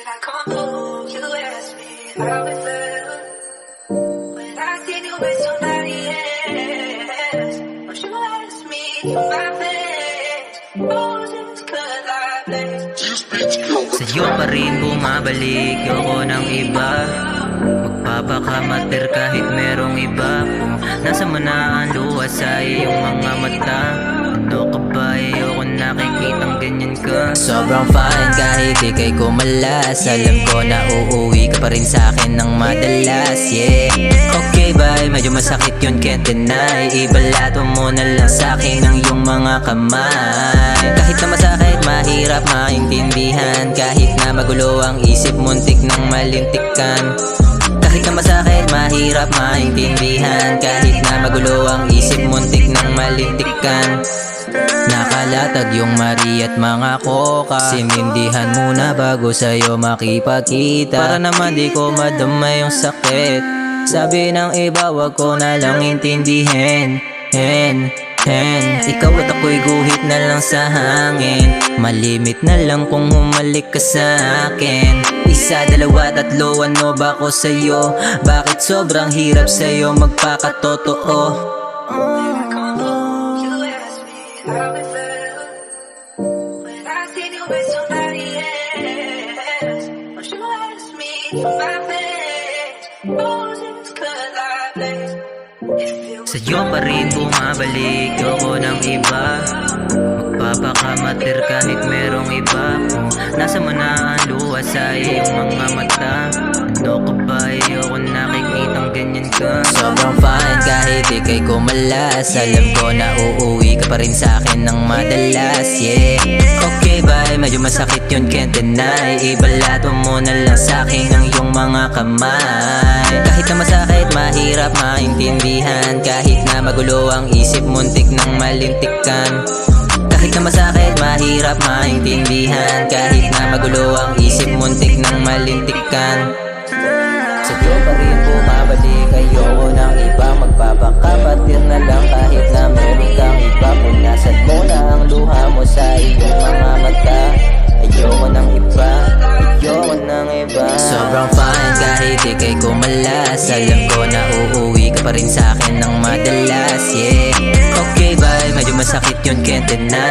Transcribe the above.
I come home, you ask me how it felt when I seen you with somebody else. But you ask me for my face, roses could I place. Sa'yo pa rin bumabalik ako ng iba. Magpapakamater kahit merong iba. Kung nasa mo na ang luha sa iyong mga mata. Ano ka ba? Ayoko nakikitang ganyan ka. Sobrang fine kahit ikay kumalas. Alam ko na uuwi ka pa rin sa'kin ng madalas. Yeah, okay bye, medyo masakit yun, can't deny. Ibalato mo na lang sa'kin ang iyong mga kamay. Kahit na masakit, mahirap maintindihan. Kahit na magulo ang isip, muntik ng malintikan. Kahit na masakit, mahirap maintindihan. Kahit na magulo ang isip, muntik ng malintikan. Nakalatag yung mari at mga koka. Sinindihan muna bago sa'yo makipagkita. Para naman di ko madama yung sakit. Sabi ng iba, wag ko na lang intindihin. Ikaw at ako'y guhit na lang sa hangin. Malimit na lang kung humalik ka sa akin. Isa, dalawa, tatlo, ano ba ko sa'yo? Bakit sobrang hirap sa'yo magpakatotoo? How it felt when I seen you with somebody else. But you asked me for my face, roses could I place. Sa'yo pa rin bumabalik ako ng iba. Magpapakamater kahit merong iba. Kung nasa mo na ang luha sa iyong mga mata. Ano ka ba? Ayoko nakikitang ganyan ka. Sobrang fine kahit ikay kumalas. Alam ko na uuwi ka pa rin sa'kin ng madalas. Yeah, okay bye, medyo masakit yun, can't deny. Ibalato mo na lang sa'kin ang iyong mga kamay. Kahit na masakit, mahirap maintindihan. Kahit na magulo ang isip, muntik ng malintikan. Kahit na masakit, mahirap maintindihan. Kahit na magulo ang isip, muntik ng malintikan. Sa'yo pa rin bumabalik, ayoko ng iba. Magpapakapatir na lang kahit na meron kang iba. Punasan mo na ang luha mo sa iyong mga mata. Ayoko ng iba, ayoko ng iba. Sobrang fine kahit ikay kumalas. Alam ko na uuwi ka pa rin sa'kin ng madalas. Yeah, okay bye, medyo masakit yun, can't deny.